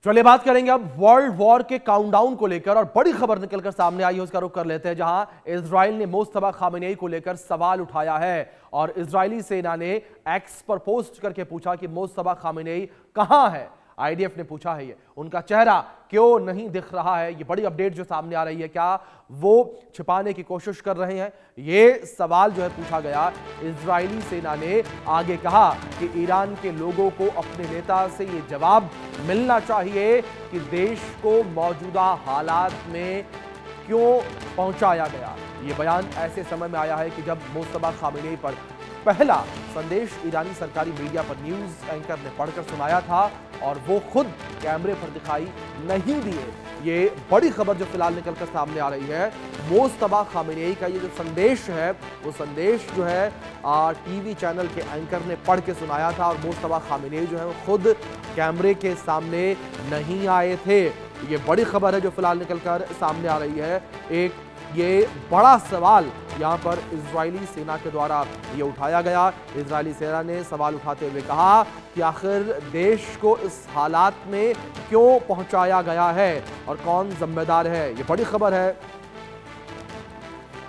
चलिए बात करेंगे अब वर्ल्ड वॉर के काउंटडाउन को लेकर और बड़ी खबर निकलकर सामने आई है, उसका रुख कर लेते हैं, जहां इजराइल ने मुस्तफा खामेनेई को लेकर सवाल उठाया है और इजरायली सेना ने एक्स पर पोस्ट करके पूछा कि मुस्तफा खामेनेई कहां है। आईडीएफ ने पूछा है ये उनका चेहरा क्यों नहीं दिख रहा है। ये बड़ी अपडेट जो सामने आ रही है, क्या वो छिपाने की कोशिश कर रहे हैं, ये सवाल जो है पूछा गया। इजरायली सेना ने आगे कहा कि ईरान के लोगों को अपने नेता से ये जवाब मिलना चाहिए कि देश को मौजूदा हालात में क्यों पहुंचाया गया। ये बयान ऐसे समय में आया है कि जब मुस्तफा खामेनेई पर पहला संदेश ईरानी सरकारी मीडिया पर न्यूज एंकर ने पढ़कर सुनाया था और वो खुद कैमरे पर दिखाई नहीं दिए। ये बड़ी खबर जो फिलहाल निकलकर सामने आ रही है, मुस्तफा खामेनेई का ये जो संदेश है, वो संदेश जो है टीवी चैनल के एंकर ने पढ़ के सुनाया था और मुस्तफा खामेनेई जो है वो खुद कैमरे के सामने नहीं आए थे। ये बड़ी खबर है जो फिलहाल निकलकर सामने आ रही है। एक ये बड़ा सवाल यहाँ पर इजरायली सेना के द्वारा ये उठाया गया। इजरायली सेना ने सवाल उठाते हुए कहा कि आखिर देश को इस हालात में क्यों पहुंचाया गया है और कौन जिम्मेदार है। ये बड़ी खबर है।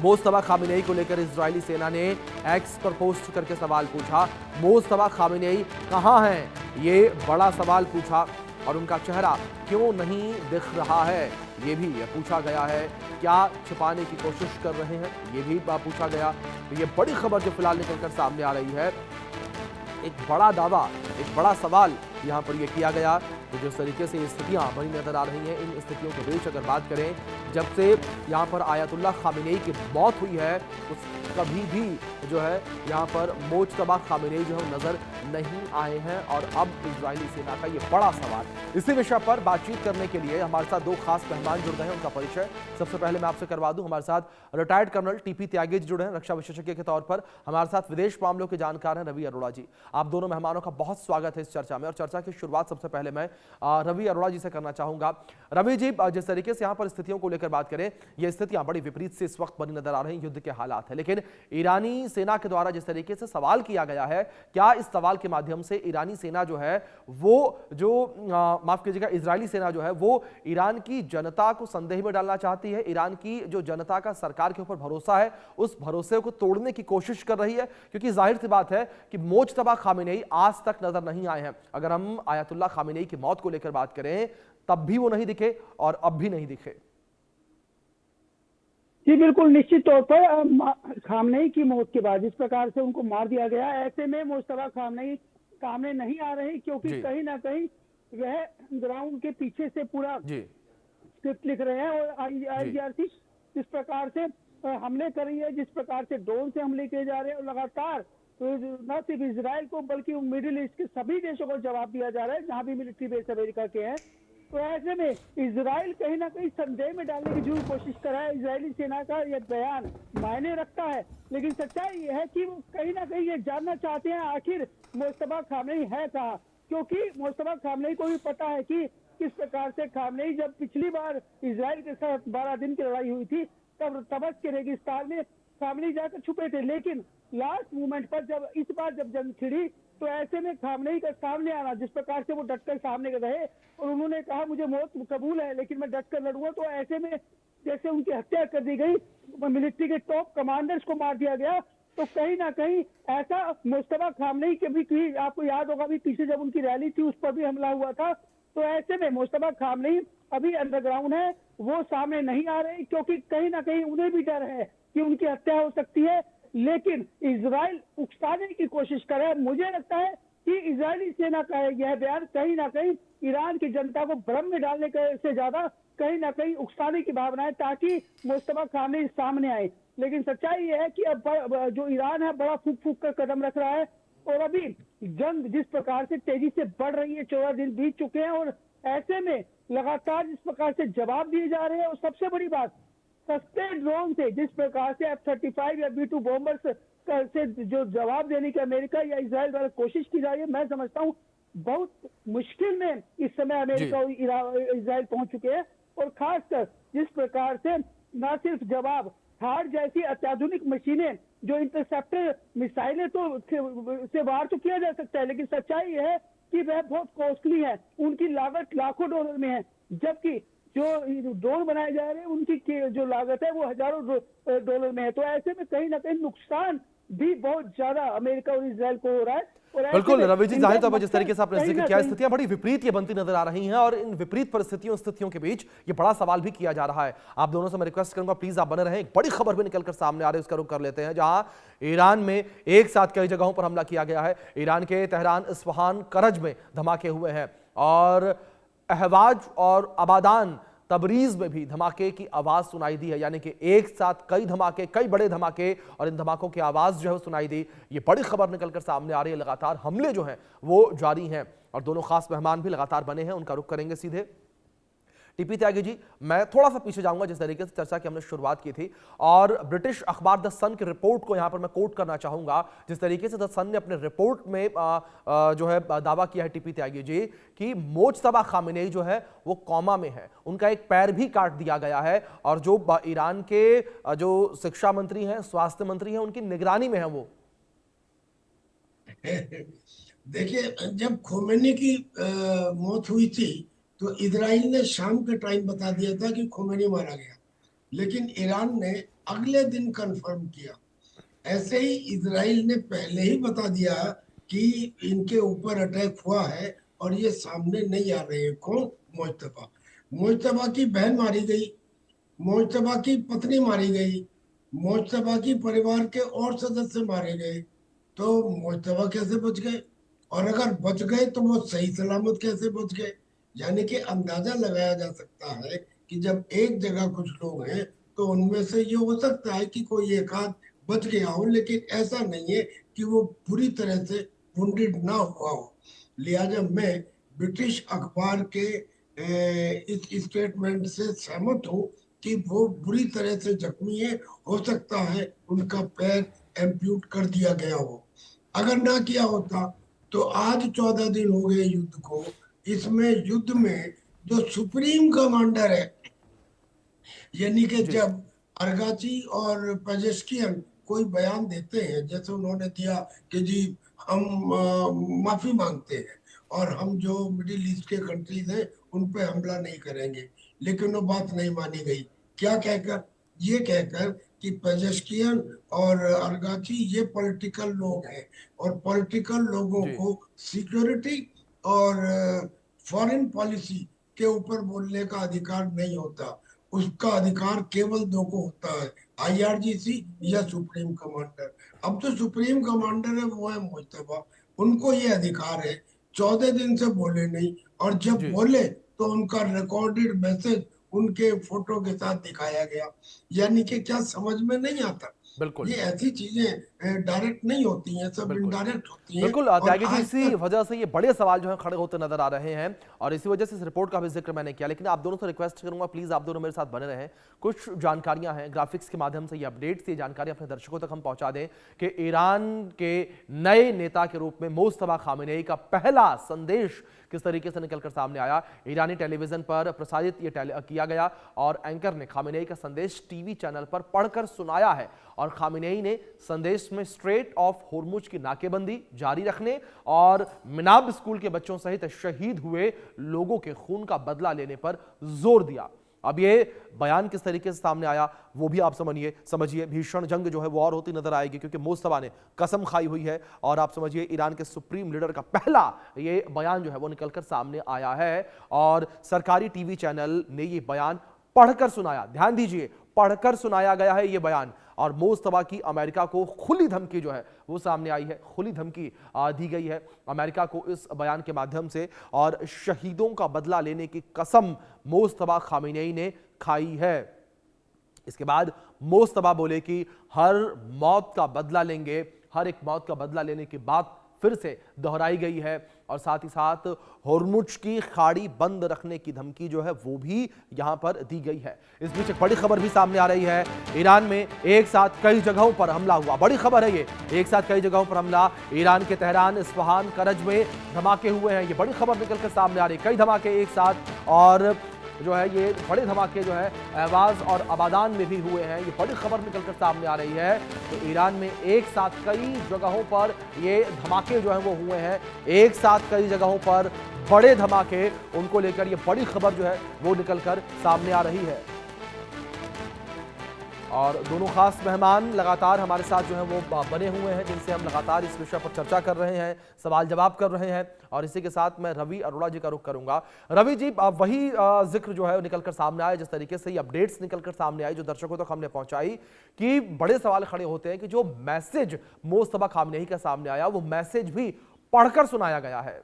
मुस्तफा खामेनेई को लेकर इजरायली सेना ने एक्स पर पोस्ट करके सवाल पूछा, मुस्तफा खामेनेई कहां हैं, ये बड़ा सवाल पूछा और उनका चेहरा क्यों नहीं दिख रहा है, ये भी पूछा गया है। क्या छिपाने की कोशिश कर रहे हैं, ये भी पूछा गया। तो ये बड़ी खबर जो फिलहाल निकलकर सामने आ रही है, एक बड़ा दावा, एक बड़ा सवाल यहाँ पर यह किया गया। तो जिस तरीके से स्थितियाँ बनी नजर आ रही हैं, इन स्थितियों के बीच अगर बात करें, जब से यहाँ पर आयतुल्लाह खामेनेई की मौत हुई है, उस कभी भी जो है यहाँ पर मुस्तफा खामेनेई जो है नजर नहीं आए हैं। और अब इजरायली सेना का ये बड़ा सवाल। इसी विषय पर बातचीत करने के लिए हमारे साथ दो खास मेहमान जुड़ गए हैं, उनका परिचय सबसे पहले मैं आपसे करवा दूं। हमारे साथ retired colonel TP Tyagi ji जुड़े हैं, रक्षा विशेषज्ञ के तौर पर। हमारे साथ विदेश मामलों के जानकार हैं रवि अरोड़ा जी। आप दोनों मेहमानों का बहुत स्वागत है इस चर्चा में। और चर्चा की शुरुआत सबसे पहले मैं रवि अरोड़ा जी से करना चाहूंगा। रवि जी, जिस तरीके से यहाँ पर स्थितियों को लेकर बात करें, ये स्थितियां बड़ी विपरीत से इस वक्त बनी नजर आ रही हैं, युद्ध के हालात है, लेकिन ईरानी सेना के द्वारा जिस तरीके से सवाल किया गया है, क्या इस सवाल के माध्यम से ईरानी सेना जो है वो जो माफ कीजिएगा इजरायली सेना जो है वो ईरान की जनता को संदेह में डालना चाहती है, ईरान की जो जनता का सरकार के ऊपर भरोसा है उस भरोसे को तोड़ने की कोशिश कर रही है? क्योंकि जाहिर सी बात है कि मुस्तफा खामेनेई आज तक नजर नहीं आए हैं। अगर हम आयतुल्लाह खामेनेई की मौत को लेकर बात करें, तब भी वो नहीं दिखे और अब भी नहीं दिखे। जी बिल्कुल, निश्चित तौर पर खामनेई की मौत के बाद जिस प्रकार से उनको मार दिया गया, ऐसे में मुस्तफा खामनेई सामने नहीं आ रहे, क्योंकि कहीं ना कहीं वह ग्राउंड के पीछे से पूरा स्क्रिप्ट लिख रहे हैं और आईजीआरसी जिस प्रकार से हमले कर रही है, जिस प्रकार से ड्रोन से हमले किए जा रहे हैं और लगातार तो न सिर्फ इजराइल को बल्कि मिडिल ईस्ट के सभी देशों को जवाब दिया जा रहा है जहां भी मिलिट्री बेस अमेरिका के हैं। तो ऐसे में इजराइल कहीं ना कहीं संदेह में डालने की जरूर कोशिश कर रहा है। इजरायली सेना का यह बयान मायने रखता है, लेकिन सच्चाई यह है कि वो कहीं ना कहीं ये जानना चाहते हैं आखिर मुस्तफा खामेनेई है कहाँ, क्योंकि मुस्तफा खामेनेई को भी पता है कि किस प्रकार से खामेनेई जब पिछली बार इजराइल के साथ 12 दिन की लड़ाई हुई थी, तब तबस के रेगिस्तान में खामेनेई जाकर छुपे थे, लेकिन लास्ट मोमेंट पर जब इस बार जब जंग छिड़ी, तो ऐसे में खामेनेई का सामने आना, जिस प्रकार से वो डटकर सामने रहे और उन्होंने कहा मुझे मौत कबूल है लेकिन मैं डटकर लड़ूंगा, तो ऐसे में जैसे उनकी हत्या कर दी गई, मिलिट्री के टॉप कमांडर्स को मार दिया गया, तो कहीं ना कहीं ऐसा मुस्तफा खामेनेई के भी, आपको याद होगा भी पीछे जब उनकी रैली थी उस पर भी हमला हुआ था। तो ऐसे में मुस्तफा खामेनेई अभी अंडरग्राउंड है, वो सामने नहीं आ रहे, क्योंकि कहीं ना कहीं उन्हें भी डर है कि उनकी हत्या हो सकती है। लेकिन इजराइल उकसाने की कोशिश कर रहा है। मुझे लगता है कि इजरायली सेना का यह बयान कहीं ना कहीं ईरान की जनता को भ्रम में डालने से ज्यादा कहीं ना कहीं उकसाने की भावना है, ताकि मुस्तफा खामेनेई सामने आए। लेकिन सच्चाई यह है कि अब जो ईरान है बड़ा फूक फूक कर कदम रख रहा है और अभी जंग जिस प्रकार से तेजी से बढ़ रही है, 14 दिन बीत चुके हैं और ऐसे में लगातार जिस प्रकार से जवाब दिए जा रहे हैं, और सबसे बड़ी बात सस्ते ड्रोन से जिस प्रकार से F-35 या B-2 बॉम्बर्स से जो जवाब देने की अमेरिका या इजराइल द्वारा कोशिश की जा रही है, मैं समझता हूं बहुत मुश्किल में इस समय अमेरिका और इजराइल पहुंच चुके हैं। और खासकर जिस प्रकार से न सिर्फ जवाब, थार जैसी अत्याधुनिक मशीनें, जो इंटरसेप्टर मिसाइलें तो से वार तो किया जा सकता है, लेकिन सच्चाई है कि वह बहुत कॉस्टली है, उनकी लागत लाखों डॉलर में है, जबकि जो ड्रोन बनाए जा रहे हैं उनकी जो लागत है वो हजारों डॉलर में है। तो ऐसे में कहीं ना कहीं नुकसान भी बहुत ज्यादा अमेरिका और इजराइल को हो रहा है। बिल्कुल रवि जी, जाहिर तौर पर जिस तरीके से आपने जिक्र किया, स्थितियां बड़ी विपरीत ये बनती नजर आ रही हैं और इन विपरीत स्थितियों के बीच ये बड़ा सवाल भी किया जा रहा है। आप दोनों से मैं रिक्वेस्ट करूंगा प्लीज आप बने रहें। एक बड़ी खबर भी निकलकर सामने आ रही है, उसका रुख कर लेते हैं, जहां ईरान में एक साथ कई जगहों पर हमला किया गया है। ईरान के तेहरान, इस्फहान, करज में धमाके हुए हैं और अहवाज और अबादान, तबरीज में भी धमाके की आवाज सुनाई दी है। यानी कि एक साथ कई धमाके, कई बड़े धमाके, और इन धमाकों की आवाज जो है वो सुनाई दी। ये बड़ी खबर निकलकर सामने आ रही है। लगातार हमले जो हैं वो जारी हैं और दोनों खास मेहमान भी लगातार बने हैं, उनका रुख करेंगे सीधे। टीपी त्यागी जी, मैं थोड़ा सा पीछे जाऊंगा जिस तरीके से चर्चा की हमने शुरुआत की थी, और ब्रिटिश अखबार द सन की रिपोर्ट को यहां पर मैं कोट करना चाहूंगा। जिस तरीके से द सन ने अपने रिपोर्ट में जो है दावा किया है टीपी त्यागी जी कि मोज्तबा खामेनेई जो है वो कोमा में है, उनका एक पैर भी काट दिया गया है और जो ईरान के जो शिक्षा मंत्री हैं, स्वास्थ्य मंत्री हैं, उनकी निगरानी में है वो। देखिए, जब खोमेनी की मौत हुई थी तो इजराइल ने शाम के टाइम बता दिया था कि खोमेनी मारा गया, लेकिन ईरान ने अगले दिन कंफर्म किया। ऐसे ही इजराइल ने पहले ही बता दिया कि इनके ऊपर अटैक हुआ है और ये सामने नहीं आ रहे हैं। कौन? मोज्तबा। मोज्तबा की बहन मारी गई, मोज्तबा की पत्नी मारी गई, मोज्तबा की परिवार के और सदस्य मारे गए। तो मोज्तबा कैसे बच गए? और अगर बच गए तो वो सही सलामत कैसे बच गए? यानी कि अंदाजा लगाया जा सकता है कि जब एक जगह कुछ लोग हैं तो उनमें से ये हो सकता है कि कोई एक आध बच गया हो, लेकिन ऐसा नहीं है कि वो पूरी तरह से वुंडेड ना हुआ हो। लिहाजा मैं ब्रिटिश अखबार के इस स्टेटमेंट से सहमत हूँ कि वो बुरी तरह से जख्मी है। हो सकता है उनका पैर एम्प्यूट कर दिया गया हो। अगर ना किया होता तो आज 14 दिन हो गए युद्ध को। इसमें युद्ध में जो सुप्रीम कमांडर है, यानी कि जब अरगाची और पेजेश्कियन कोई बयान देते हैं, जैसे उन्होंने दिया कि जी हम माफी मांगते हैं और हम जो मिडिल ईस्ट के कंट्रीज हैं उन पे हमला नहीं करेंगे, लेकिन वो बात नहीं मानी गई। क्या कहकर? ये कहकर कि पेजेश्कियन और अरगाची ये पॉलिटिकल लोग हैं और पॉलिटिकल लोगों को सिक्योरिटी और फॉरेन पॉलिसी के ऊपर बोलने का अधिकार नहीं होता। उसका अधिकार केवल दो को होता है, IRGC या सुप्रीम कमांडर। अब जो सुप्रीम कमांडर है वो है मोज्तबा, उनको ये अधिकार है। 14 दिन से बोले नहीं, और जब बोले तो उनका रिकॉर्डेड मैसेज उनके फोटो के साथ दिखाया गया। यानी कि क्या समझ में नहीं आता? बिल्कुल, ये ऐसी चीजें डायरेक्ट नहीं होती हैं, सब इनडायरेक्ट होती हैं। बिल्कुल त्यागी जी, इसी वजह से ये बड़े सवाल जो हैं खड़े होते नजर आ रहे हैं और इसी वजह से इस रिपोर्ट का भी जिक्र मैंने किया। लेकिन आप दोनों से रिक्वेस्ट करूंगा प्लीज आप दोनों मेरे साथ बने रहें। कुछ जानकारियां हैं ग्राफिक्स के माध्यम से, ये अपडेट्स, ये जानकारी अपने दर्शकों तक हम पहुंचा दें कि ईरान के नए नेता के रूप में मोज्तबा खामेनेई का पहला संदेश किस तरीके से निकलकर सामने आया। ईरानी टेलीविजन पर प्रसारित ये किया गया और एंकर ने खामेनेई का संदेश टीवी चैनल पर पढ़कर सुनाया है और खामेनेई ने संदेश में स्ट्रेट ऑफ होर्मुज की नाकेबंदी जारी रखने और मिनाब स्कूल के बच्चों सहित शहीद हुए लोगों के खून का बदला लेने पर जोर दिया। अब ये बयान किस तरीके से सामने आया वो भी आप समझिए भीषण जंग जो है वो और होती नजर आएगी, क्योंकि मोज्तबा ने कसम खाई हुई है और आप समझिए ईरान के सुप्रीम लीडर का पहला ये बयान जो है वो निकलकर सामने आया है और सरकारी टीवी चैनल ने ये बयान पढ़कर सुनाया। ध्यान दीजिए, पढ़कर सुनाया गया है ये बयान और मोज्तबा की अमेरिका को खुली धमकी जो है वो सामने आई है, खुली धमकी दी गई है अमेरिका को इस बयान के माध्यम से और शहीदों का बदला लेने की कसम मोज्तबा खामेनेई ने खाई है। इसके बाद मोज्तबा बोले कि हर मौत का बदला लेंगे, हर एक मौत का बदला लेने की बात फिर से दोहराई गई है और साथ ही साथ होर्मुज की खाड़ी बंद रखने की धमकी जो है वो भी यहां पर दी गई है। इस बीच एक बड़ी खबर भी सामने आ रही है, ईरान में एक साथ कई जगहों पर हमला हुआ। बड़ी खबर है ये, एक साथ कई जगहों पर हमला। ईरान के तेहरान, इस्फहान, करज में धमाके हुए हैं। ये बड़ी खबर निकलकर सामने आ रही है, कई धमाके एक साथ और जो है ये बड़े धमाके जो है अहवाज और अबादान में भी हुए हैं। ये बड़ी खबर निकलकर सामने आ रही है। तो ईरान में एक साथ कई जगहों पर ये धमाके जो हैं वो हुए हैं। एक साथ कई जगहों पर बड़े धमाके, उनको लेकर ये बड़ी खबर जो है वो निकलकर सामने आ रही है। और दोनों खास मेहमान लगातार हमारे साथ जो है वो बने हुए हैं, जिनसे हम लगातार इस विषय पर चर्चा कर रहे हैं, सवाल जवाब कर रहे हैं। और इसी के साथ मैं रवि अरोड़ा जी का रुख करूंगा। रवि जी, वही जिक्र जो है निकलकर सामने आया, जिस तरीके से ये अपडेट्स निकलकर सामने आई जो दर्शकों तक हमने पहुंचाई, कि बड़े सवाल खड़े होते हैं कि जो मैसेज मुस्तफा खामनेई का सामने आया वो मैसेज भी पढ़कर सुनाया गया है।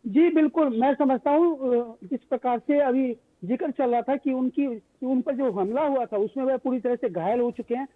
जी बिल्कुल, मैं समझता हूँ जिस प्रकार से अभी जिक्र चल रहा था कि उन पर जो हमला हुआ था उसमें वह पूरी तरह से घायल हो चुके हैं,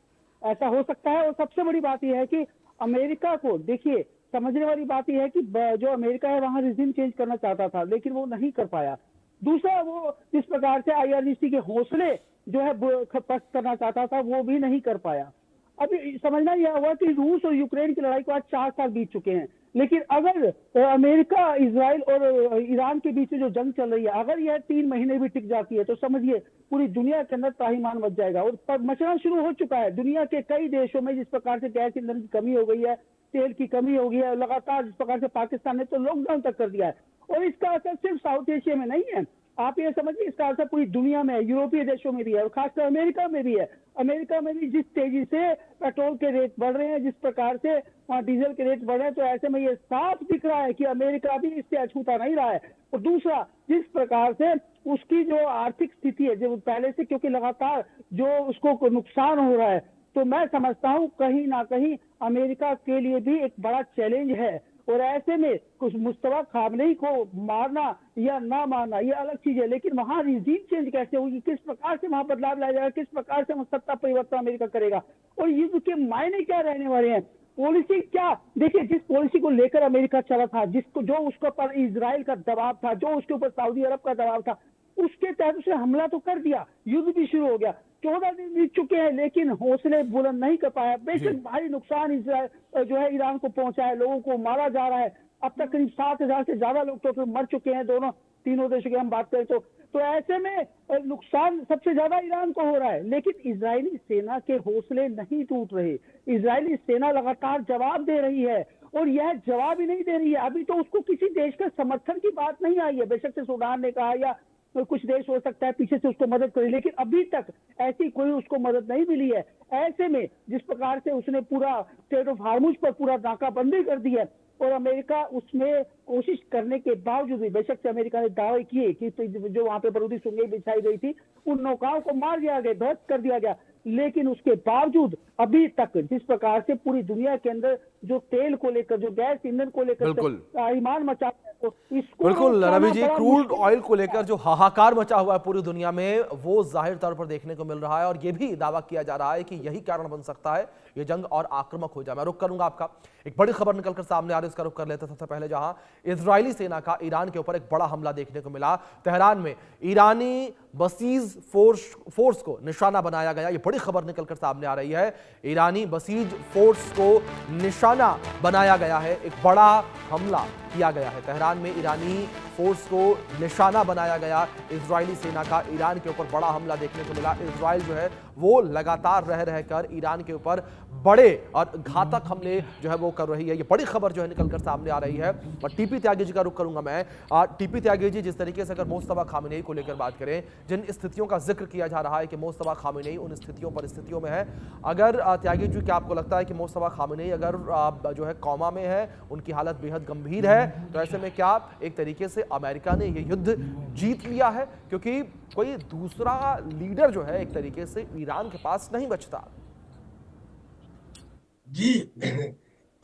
ऐसा हो सकता है। और सबसे बड़ी बात यह है कि अमेरिका को देखिए, समझने वाली बात यह है कि जो अमेरिका है वहां रिजिम चेंज करना चाहता था लेकिन वो नहीं कर पाया। दूसरा, वो जिस प्रकार से IRGC के हौसले जो है पस्त करना चाहता था वो भी नहीं कर पाया। अभी समझना यह हुआ कि रूस और यूक्रेन की लड़ाई को आज 4 साल बीत चुके हैं, लेकिन अगर अमेरिका, इजराइल और ईरान के बीच में जो जंग चल रही है, अगर यह 3 महीने भी टिक जाती है तो समझिए पूरी दुनिया के अंदर त्राहिमाम मच जाएगा। और मचना शुरू हो चुका है दुनिया के कई देशों में। जिस प्रकार से गैस ईंधन की कमी हो गई है, तेल की कमी हो गई है, लगातार जिस प्रकार से पाकिस्तान ने तो लॉकडाउन तक कर दिया है। और इसका असर सिर्फ साउथ एशिया में नहीं है, आप ये समझिए इसका असर पूरी दुनिया में है, यूरोपीय देशों में भी है और खासकर अमेरिका में भी है। अमेरिका में भी जिस तेजी से पेट्रोल के रेट बढ़ रहे हैं, जिस प्रकार से वहाँ डीजल के रेट बढ़ रहे हैं, तो ऐसे में ये साफ दिख रहा है कि अमेरिका भी इससे अछूता नहीं रहा है। और दूसरा, जिस प्रकार से उसकी जो आर्थिक स्थिति है जो पहले से, क्योंकि लगातार जो उसको नुकसान हो रहा है, तो मैं समझता हूँ कहीं ना कहीं अमेरिका के लिए भी एक बड़ा चैलेंज है। और ऐसे में कुछ मुस्तफा खामनेई को मारना या ना मारना ये अलग चीज है, लेकिन वहां रिजीम चेंज कैसे होगी, किस प्रकार से वहां बदलाव लाया जाएगा, किस प्रकार से सत्ता परिवर्तन अमेरिका करेगा और युद्ध के मायने क्या रहने वाले हैं, पॉलिसी क्या। देखिए, जिस पॉलिसी को लेकर अमेरिका चला था, जिसको जो उसके ऊपर इजराइल का दबाव था, जो उसके ऊपर सऊदी अरब का दबाव था, उसके तहत उसे हमला तो कर दिया, युद्ध भी शुरू हो गया। 14 दिन बीत चुके हैं लेकिन हौसले बुलंद नहीं कर पाया। बेशक भारी नुकसान इजराइल जो है ईरान को पहुंचा है, लोगों को मारा जा रहा है। अब तक करीब 7,000 से ज्यादा लोग तो मर चुके हैं, तीनों देशों की हम बात करें तो ऐसे में नुकसान सबसे ज्यादा ईरान को हो रहा है। लेकिन इजरायली सेना के हौसले नहीं टूट रहे। इजरायली सेना लगातार जवाब दे रही है और यह जवाब ही नहीं दे रही है। अभी तो उसको किसी देश का समर्थन की बात नहीं आई है, बेशक से सूडान ने कहा या तो कुछ देश हो सकता है पीछे से उसको मदद करे, लेकिन अभी तक ऐसी कोई उसको मदद नहीं मिली है। ऐसे में जिस प्रकार से उसने पूरा स्टेट ऑफ हार्मुज पर पूरा नाकाबंदी कर दी है और अमेरिका उसमें कोशिश करने के बावजूद भी, बेशक से अमेरिका ने दावे किए कि तो जो वहां पे बारूदी सुरंगें बिछाई गई थी उन नौकाओं को मार दिया गया, ध्वस्त कर दिया गया, लेकिन उसके बावजूद अभी तक जिस प्रकार से पूरी दुनिया के अंदर जो तेल को लेकर, जो गैस ईंधन को लेकर ईमान मचा है, तो इसको बिल्कुल रवि जी, क्रूड ऑयल को लेकर जो हाहाकार मचा हुआ है पूरी दुनिया में वो जाहिर तौर पर देखने को मिल रहा है और ये भी दावा किया जा रहा है कि यही कारण बन सकता है ये जंग और आक्रामक हो जाए। मैं रुक करूंगा आपका, एक बड़ी खबर निकलकर सामने आ रही है, इसका रुक कर लेते सबसे पहले, जहां इजरायली सेना का ईरान के ऊपर एक बड़ा हमला देखने को मिला। तेहरान में ईरानी बसीज फोर्स को निशाना बनाया गया, ये बड़ी खबर निकलकर सामने आ रही है। ईरानी बसीज फोर्स को निशाना बनाया गया है, एक बड़ा हमला किया गया है। तेहरान में ईरानी फोर्स को निशाना बनाया गया, इजरायली सेना का ईरान के ऊपर बड़ा हमला देखने को मिला। इजराइल जो है वो लगातार रह रहकर ईरान के ऊपर बड़े और घातक हमले जो है वो कर रही है, ये बड़ी खबर जो है निकलकर सामने आ रही है। और टीपी त्यागी जी का रुख करूंगा मैं। टीपी त्यागी जी, जिस तरीके से अगर मुस्तफा खामनेई को लेकर बात करें, जिन स्थितियों का जिक्र किया जा रहा है कि मुस्तफा खामनेई उन स्थितियों परिस्थितियों में है, अगर त्यागी जी क्या आपको लगता है कि मुस्तफा खामनेई अगर जो है कौमा में है, उनकी हालत बेहद गंभीर है, तो ऐसे में क्या एक तरीके से अमेरिका ने ये युद्ध जीत लिया है, क्योंकि कोई दूसरा लीडर जो है एक तरीके से ईरान के पास नहीं बचता? जी,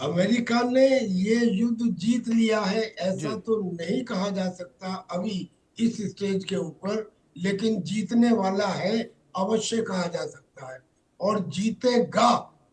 अमेरिका ने ये युद्ध जीत लिया है ऐसा तो नहीं कहा जा सकता अभी इस स्टेज के ऊपर, लेकिन जीतने वाला है अवश्य कहा जा सकता है और जीतेगा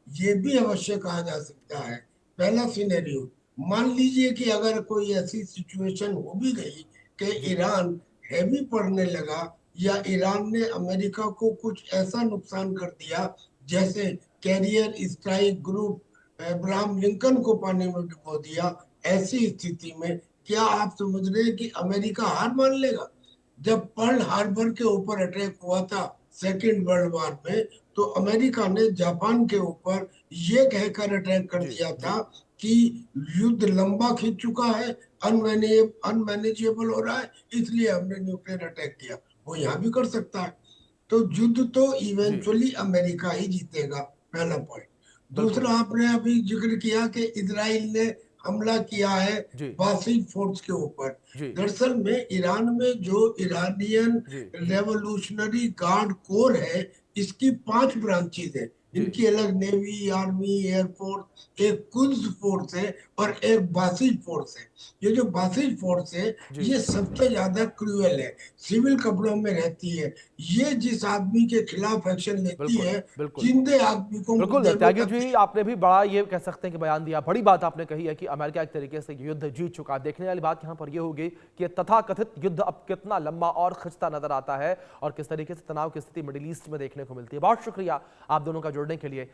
ये भी अवश्य कहा जा सकता है। पहला सिनेरियो, मान लीजिए कि अगर कोई ऐसी सिचुएशन हो भी गई कि ईरान हैवी पड़ने लगा या ईरान ने अमेरिका को कुछ ऐसा नुकसान कर दिया जैसे carrier strike group Abraham Lincoln को पानी में डुबो दिया, ऐसी स्थिति में क्या आप समझ रहे हैं कि अमेरिका हार मान लेगा? जब पर्ल हार्बर के ऊपर अटैक हुआ था सेकेंड वर्ल्ड वॉर में, तो अमेरिका ने जापान के ऊपर ये कहकर अटैक कर दिया था कि युद्ध लंबा खिंच चुका है, अनमैनेजेबल हो रहा है, इसलिए हमने न्यूक्लियर अटैक किया। वो यहाँ भी कर सकता है। तो युद्ध तो इवेंचुअली अमेरिका ही जीतेगा, पहला पॉइंट। दूसरा, आपने अभी जिक्र किया कि इजराइल ने हमला किया है बासिल फोर्स के ऊपर। दरअसल में ईरान में जो ईरानियन रेवोल्यूशनरी गार्ड कोर है, इसकी 5 ब्रांचेज है। इनकी अलग नेवी, आर्मी, एयरफोर्स, एक कुद्स फोर्स है और एक बासिल फोर्स है। ये जो बासिल फोर्स है ये सबसे ज्यादा क्रूएल है, सिविल कपड़ों में रहती है। ये जिस आदमी के खिलाफ एक्शन लेती है, जिंदे आदमी को बिल्कुल त्यागी जी, आपने भी बड़ा ये कह सकते हैं कि बयान दिया। बड़ी बात आपने कही है कि अमेरिका एक तरीके से युद्ध जीत चुका। देखने वाली बात यहाँ पर यह होगी कि तथाकथित युद्ध अब कितना लंबा और खिंचता नजर आता है और किस तरीके से तनाव की स्थिति मिडिल ईस्ट में देखने को मिलती है। बहुत शुक्रिया आप दोनों का जुड़ने के लिए।